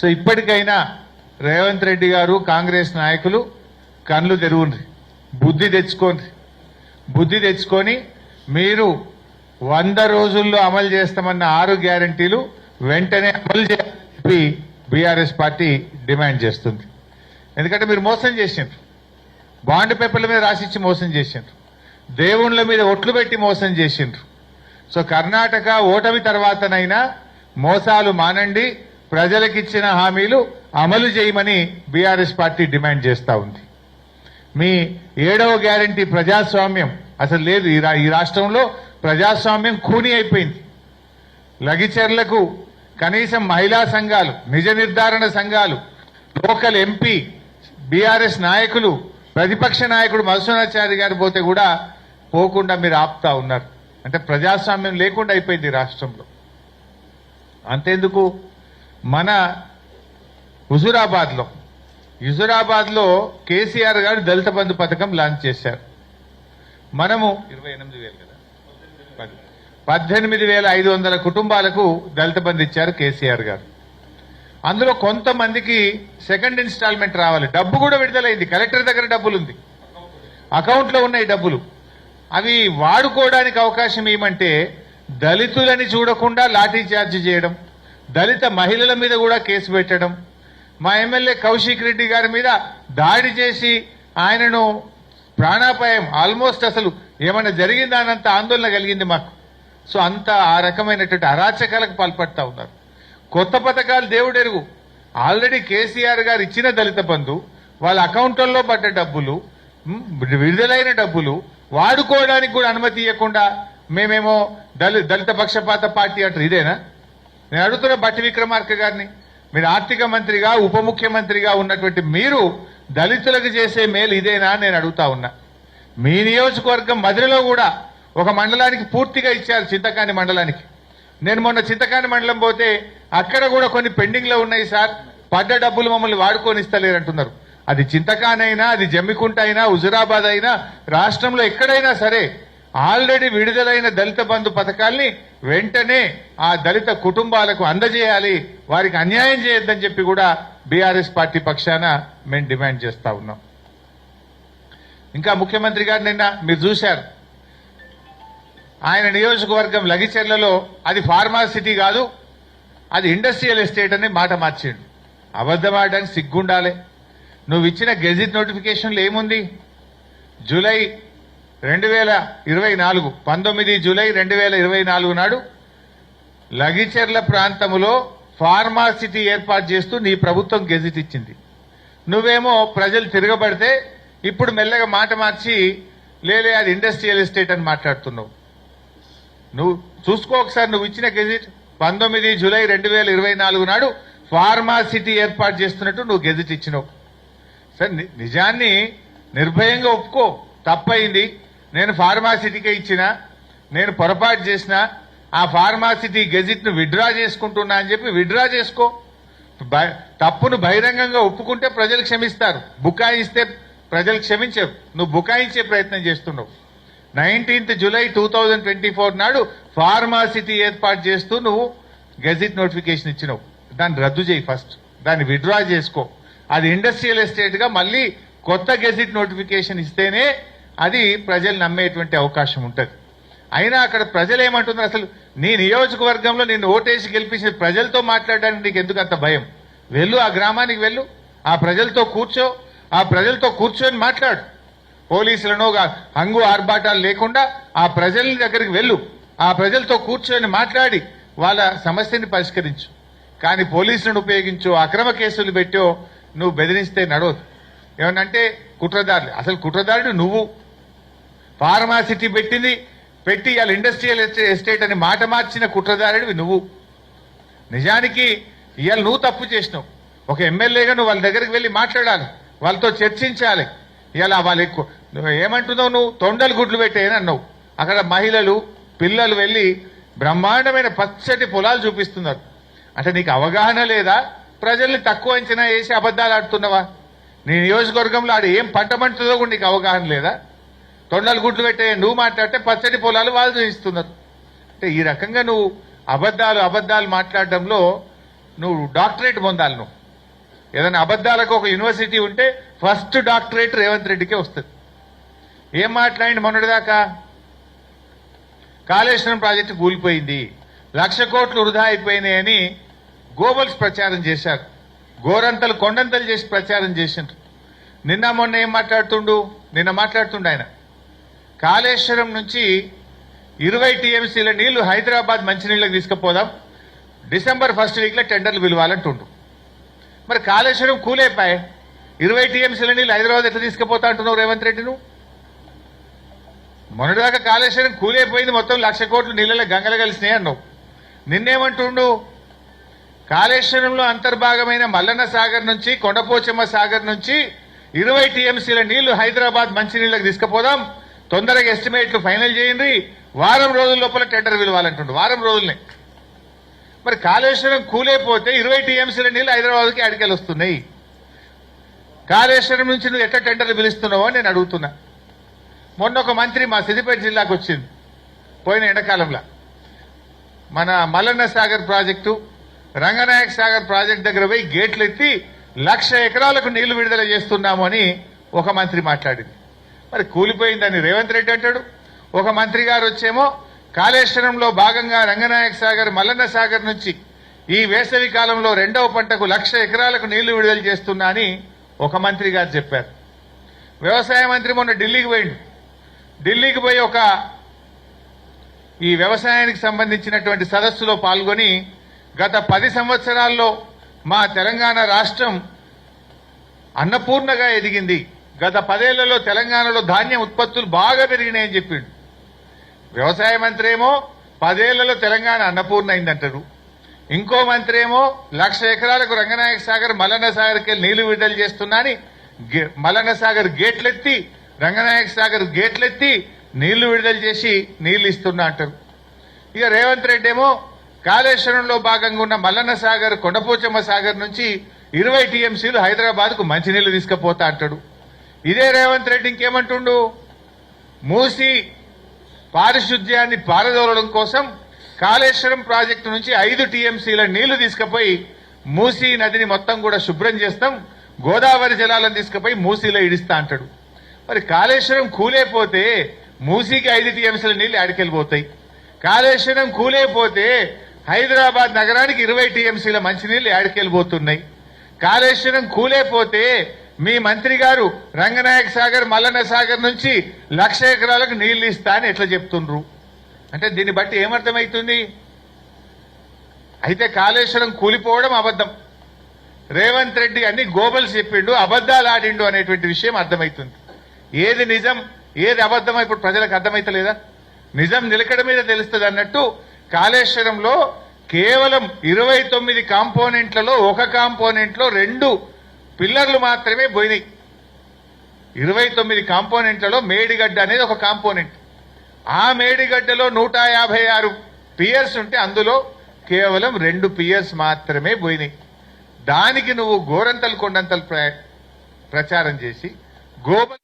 So ఇప్పటికైనా రేవంత్ రెడ్డి గారు కాంగ్రెస్ నాయకులు కళ్ళు తెరువుండ్రి, బుద్ధి తెచ్చుకొని మీరు 100 రోజుల్లో అమలు చేస్తామన్న 6 గ్యారంటీలు వెంటనే అమలు చేయాలని బీఆర్ఎస్ పార్టీ డిమాండ్ చేస్తుంది. ఎందుకంటే మీరు మోసం చేసిండ్రు, బాండ్ పేపర్ల మీద రాసిచ్చి మోసం చేసిండ్రు, దేవుళ్ళ మీద ఒట్లు పెట్టి మోసం చేసిండ్రు. సో కర్ణాటక ఓటమి తర్వాతనైనా మోసాలు మానండి, ప్రజలకిచ్చిన హామీలు అమలు చేయమని బీఆర్ఎస్ పార్టీ డిమాండ్ చేస్తా ఉంది. మీ 7వ గ్యారంటీ ప్రజాస్వామ్యం అసలు లేదు. ఈ రాష్ట్రంలో ప్రజాస్వామ్యం ఖూనీ అయిపోయింది. లగిచర్లకు కనీసం మహిళా సంఘాలు, నిజ నిర్ధారణ సంఘాలు, లోకల్ ఎంపీ, బీఆర్ఎస్ నాయకులు, ప్రతిపక్ష నాయకుడు మధుసూదనాచారి గారు పోతే కూడా పోకుండా మీరు ఆపుతా ఉన్నారు. అంటే ప్రజాస్వామ్యం లేకుండా అయిపోయింది రాష్ట్రంలో. అంతేందుకు మన హుజురాబాద్లో కేసీఆర్ గారు దళిత బంధు పథకం లాంచ్ చేశారు. మనము 28,000 కదా, 18,500 కుటుంబాలకు దళిత బంధు ఇచ్చారు కేసీఆర్ గారు. అందులో కొంతమందికి సెకండ్ ఇన్స్టాల్మెంట్ రావాలి, డబ్బు కూడా విడుదలైంది, కలెక్టర్ దగ్గర డబ్బులుంది, అకౌంట్లో ఉన్నాయి డబ్బులు. అవి వాడుకోవడానికి అవకాశం ఏమంటే దళితులని చూడకుండా లాఠీ చార్జ్ చేయడం, దళిత మహిళల మీద కూడా కేసు పెట్టడం, మా ఎమ్మెల్యే కౌశిక్ రెడ్డి గారి మీద దాడి చేసి ఆయనను ప్రాణాపాయం, ఆల్మోస్ట్ అసలు ఏమైనా జరిగిందా అన్నంత ఆందోళన కలిగింది మాకు. సో అంత ఆ రకమైనటువంటి అరాచకాలకు పాల్పడతా ఉన్నారు. కొత్త పథకాలు దేవుడెరుగు. ఆల్రెడీ కేసీఆర్ గారు ఇచ్చిన దళిత బంధు, వాళ్ళ అకౌంట్లలో పడ్డ డబ్బులు, విడుదలైన డబ్బులు వాడుకోవడానికి కూడా అనుమతి ఇవ్వకుండా మేమేమో దళిత పక్షపాత పార్టీ అంటారు. ఇదేనా? నేను అడుగుతున్న బట్టి విక్రమార్క గారిని, మీరు ఆర్థిక మంత్రిగా ఉప ముఖ్యమంత్రిగా ఉన్నటువంటి మీరు దళితులకు చేసే మేలు ఇదేనా నేను అడుగుతా ఉన్నా. మీ నియోజకవర్గం మధురలో కూడా ఒక మండలానికి పూర్తిగా ఇచ్చారు, చింతకాని మండలానికి. నేను మొన్న చింతకాని మండలం పోతే అక్కడ కూడా కొన్ని పెండింగ్ లో ఉన్నాయి సార్, పడ్డ డబ్బులు మమ్మల్ని వాడుకొని ఇస్తలేరంటున్నారు. అది చింతకానైనా, అది జమ్మికుంట అయినా, హుజురాబాద్ అయినా, రాష్ట్రంలో ఎక్కడైనా సరే ఆల్రెడీ విడుదలైన దళిత బంధు పథకాల్ని వెంటనే ఆ దళిత కుటుంబాలకు అందజేయాలి, వారికి అన్యాయం చేయొద్దని చెప్పి కూడా బీఆర్ఎస్ పార్టీ పక్షాన మేము డిమాండ్ చేస్తా ఉన్నాం. ఇంకా ముఖ్యమంత్రి గారు నిన్న మీరు చూశారు, ఆయన నియోజకవర్గం లగిచెర్లలో అది ఫార్మాసిటీ కాదు, అది ఇండస్ట్రియల్ ఎస్టేట్ అని మాట మార్చిండు. అబద్ధమాడడానికి సిగ్గుండాలి. నువ్వు ఇచ్చిన గెజిట్ నోటిఫికేషన్లో ఏముంది? జూలై 2024 19 జూలై 2024 నాడు లగిచెర్ల ప్రాంతంలో ఫార్మాసిటీ ఏర్పాటు చేస్తూ నీ ప్రభుత్వం గెజిట్ ఇచ్చింది. నువ్వేమో ప్రజలు తిరగబడితే ఇప్పుడు మెల్లగా మాట మార్చి లేలే అది ఇండస్ట్రియల్ ఎస్టేట్ అని మాట్లాడుతున్నావు. నువ్వు చూసుకో ఒకసారి, నువ్వు ఇచ్చిన గెజిట్ 19 జూలై 2024 నాడు ఫార్మాసిటీ ఏర్పాటు చేస్తున్నట్టు నువ్వు గెజిట్ ఇచ్చినావు. సరే, నిజాన్ని నిర్భయంగా ఒప్పుకో, తప్పయింది, నేను ఫార్మాసిటీకే ఇచ్చిన, నేను పొరపాటు చేసిన, ఆ ఫార్మాసిటీ గెజిట్ ను విత్డ్రా చేసుకుంటున్నా అని చెప్పి విత్డ్రా చేసుకో. తప్పును బహిరంగంగా ఒప్పుకుంటే ప్రజలు క్షమిస్తారు, బుకాయిస్తే ప్రజలు క్షమించరు. నువ్వు బుకాయించే ప్రయత్నం చేస్తున్నావు. 19 జూలై 2024 నాడు ఫార్మాసిటీ ఏర్పాటు చేస్తూ నువ్వు గెజిట్ నోటిఫికేషన్ ఇచ్చినావు. దాన్ని రద్దు చేయి, ఫస్ట్ దాన్ని విత్డ్రా చేసుకో. అది ఇండస్ట్రియల్ ఎస్టేట్ గా మళ్ళీ కొత్త గెజిట్ నోటిఫికేషన్ ఇస్తేనే అది ప్రజలు నమ్మేటువంటి అవకాశం ఉంటుంది. అయినా అక్కడ ప్రజలు ఏమంటున్నారు? అసలు నీ నియోజకవర్గంలో నిన్ను ఓటేసి గెలిపించిన ప్రజలతో మాట్లాడడానికి నీకు ఎందుకు అంత భయం? వెళ్ళు, ఆ గ్రామానికి వెళ్ళు, ఆ ప్రజలతో కూర్చో, ఆ ప్రజలతో కూర్చొని మాట్లాడు. పోలీసులను హంగు ఆర్భాటాలు లేకుండా ఆ ప్రజల దగ్గరికి వెళ్ళు, ఆ ప్రజలతో కూర్చొని మాట్లాడి వాళ్ళ సమస్యని పరిష్కరించు. కానీ పోలీసులను ఉపయోగించో, అక్రమ కేసులు పెట్టో నువ్వు బెదిరిస్తే నడవదు. ఏమనంటే కుట్రదారులు, అసలు కుట్రదారుడు నువ్వు. ఫార్మాసిటీ పెట్టి ఇవాళ ఇండస్ట్రియల్ ఎస్టేట్ అని మాట మార్చిన కుట్రదారుడివి నువ్వు. నిజానికి ఇవాళ నువ్వు తప్పు చేసినావు. ఒక ఎమ్మెల్యేగా నువ్వు వాళ్ళ దగ్గరికి వెళ్ళి మాట్లాడాలి, వాళ్ళతో చర్చించాలి. ఇలా వాళ్ళు ఏమంటున్నావు? నువ్వు తొండలు గుడ్లు పెట్టేయని అన్నావు. అక్కడ మహిళలు పిల్లలు వెళ్ళి బ్రహ్మాండమైన పచ్చటి పొలాలు చూపిస్తున్నారు. అంటే నీకు అవగాహన లేదా? ప్రజల్ని తక్కువ అంచనా వేసి అబద్ధాలు ఆడుతున్నావా? నీ నియోజకవర్గంలో ఆడ ఏం పంట పండుతుందో కూడా నీకు అవగాహన లేదా? తొండలు గుడ్లు పెట్టే నువ్వు మాట్లాడితే పచ్చడి పొలాలు వాళ్ళు చూపిస్తున్నారు. అంటే ఈ రకంగా నువ్వు అబద్ధాలు మాట్లాడడంలో నువ్వు డాక్టరేట్ పొందాలి. నువ్వు ఏదైనా అబద్ధాలకు ఒక యూనివర్సిటీ ఉంటే ఫస్ట్ డాక్టరేట్ రేవంత్ రెడ్డికే వస్తుంది. ఏం మాట్లాడి మొన్నటిదాకా కాళేశ్వరం ప్రాజెక్టు కూలిపోయింది, 1,00,000 కోట్లు వృధా అయిపోయినాయని గోబల్స్ ప్రచారం చేశారు. గోరంతలు కొండంతలు చేసి ప్రచారం చేసిండ్రు. నిన్న మొన్న ఏం మాట్లాడుతుండు? నిన్న మాట్లాడుతుండు ఆయన కాళేశ్వరం నుంచి 20 టీఎంసీల నీళ్లు హైదరాబాద్ మంచినీళ్ళకి తీసుకుపోదాం, డిసెంబర్ 1st వీక్లో టెండర్లు పిలవాలంటుండు. మరి కాళేశ్వరం కూలైపోయి 20 టీఎంసీల నీళ్లు హైదరాబాద్ ఎట్లా తీసుకుపోతా అంటున్నావు రేవంత్ రెడ్డి? నువ్వు మొన్నటిదాకా కాళేశ్వరం కూలైపోయింది, మొత్తం 1,00,000 కోట్లు నీళ్ళలో గంగలు కలిసినాయి అన్నావు. నిన్నేమంటుండు? కాళేశ్వరంలో అంతర్భాగమైన మల్లన్న సాగర్ నుంచి కొండపోచమ్మ సాగర్ నుంచి 20 టీఎంసీల నీళ్లు హైదరాబాద్ మంచినీళ్ళకి తీసుకుపోదాం, తొందరగా ఎస్టిమేట్లు ఫైనల్ చేయండి, వారం రోజుల లోపల టెండర్ పిలవాలంటుండు. వారం రోజులనే. మరి కాళేశ్వరం కూలైపోతే 20 టీఎంసీల నీళ్లు హైదరాబాద్కి అడికెళ్ళి వస్తున్నాయి. కాళేశ్వరం నుంచి నువ్వు ఎట్లా టెండర్లు పిలుస్తున్నావో నేను అడుగుతున్నా. మొన్న ఒక మంత్రి మా సిద్దిపేట జిల్లాకు వచ్చింది పోయిన ఎండాకాలంలో. మన మల్లన్న సాగర్ ప్రాజెక్టు, రంగనాయక సాగర్ ప్రాజెక్టు దగ్గర పోయి గేట్లు ఎత్తి 1,00,000 ఎకరాలకు నీళ్లు విడుదల చేస్తున్నాము అని ఒక మంత్రి మాట్లాడింది. మరి కూలిపోయిందని రేవంత్ రెడ్డి అంటాడు. ఒక మంత్రి గారు వచ్చేమో కాళేశ్వరంలో భాగంగా రంగనాయక సాగర్, మల్లన్న సాగర్ నుంచి ఈ వేసవి కాలంలో 2వ పంటకు 1,00,000 ఎకరాలకు నీళ్లు విడుదల చేస్తున్నా అని ఒక మంత్రి గారు చెప్పారు. వ్యవసాయ మంత్రి మొన్న ఢిల్లీకి పోయిండు. ఢిల్లీకి పోయి ఈ వ్యవసాయానికి సంబంధించినటువంటి సదస్సులో పాల్గొని గత 10 సంవత్సరాల్లో మా తెలంగాణ రాష్ట్రం అన్నపూర్ణగా ఎదిగింది, గత 10 ఏళ్లలో తెలంగాణలో ధాన్యం ఉత్పత్తులు బాగా పెరిగినాయని చెప్పిండు. వ్యవసాయ మంత్రి ఏమో 10 ఏళ్లలో తెలంగాణ అన్నపూర్ణ అయిందంటారు. ఇంకో మంత్రి ఏమో 1,00,000 ఎకరాలకు రంగనాయక సాగర్, మల్లన్న సాగర్కి నీళ్లు విడుదల చేస్తున్నా అని మల్లన్న సాగర్ గేట్లెత్తి, రంగనాయక సాగర్ గేట్లెత్తి నీళ్లు విడుదల చేసి నీళ్లు ఇస్తున్నా అంటారు. ఇక రేవంత్ రెడ్డి ఏమో కాళేశ్వరంలో భాగంగా ఉన్న మల్లన్న సాగర్, కొండపోచమ్మ సాగర్ నుంచి 20 టీఎంసీలు హైదరాబాద్కు మంచినీళ్లు తీసుకుపోతా అంటాడు. ఇదే రేవంత్ రెడ్డి ఇంకేమంటుండు? మూసి పారిశుద్ధ్యాన్ని పారదోలడం కోసం కాళేశ్వరం ప్రాజెక్టు నుంచి 5 టీఎంసీల నీళ్లు తీసుకుపోయి మూసీ నదిని మొత్తం కూడా శుభ్రం చేస్తాం, గోదావరి జలాలను తీసుకుపోయి మూసీలో ఇడిస్తా అంటాడు. మరి కాళేశ్వరం కూలైపోతే మూసీకి 5 టీఎంసీల నీళ్లు ఆడికెళ్ళిపోతాయి. కాళేశ్వరం కూలైపోతే హైదరాబాద్ నగరానికి 20 టీఎంసీల మంచినీళ్లు ఆడికెళ్ళిపోతున్నాయి. కాళేశ్వరం కూలైపోతే మీ మంత్రి గారు రంగనాయక సాగర్, మల్లన్న సాగర్ నుంచి 1,00,000 ఎకరాలకు నీళ్లు ఇస్తా అని ఎట్లా చెప్తుండ్రు? అంటే దీన్ని బట్టి ఏమర్థమవుతుంది? అయితే కాళేశ్వరం కూలిపోవడం అబద్ధం, రేవంత్ రెడ్డి అన్ని గోబల్స్ చెప్పిండు, అబద్దాలు ఆడిండు అనేటువంటి విషయం అర్థమవుతుంది. ఏది నిజం ఏది అబద్ధం ఇప్పుడు ప్రజలకు అర్థమైతలేదా? నిజం నిలకడ మీద తెలుస్తుంది అన్నట్టు కాళేశ్వరంలో కేవలం 29 కాంపోనెంట్లలో ఒక కాంపోనెంట్లో 2 పిల్లర్లు మాత్రమే పోయినాయి. 29 కాంపోనెంట్లలో మేడిగడ్డ అనేది ఒక కాంపోనెంట్. ఆ మేడిగడ్డలో 156 పియర్స్ ఉంటే అందులో కేవలం 2 పియర్స్ మాత్రమే పోయినాయి. దానికి నువ్వు గోరంతలు కొండంతలు ప్రచారం చేసి గోబల్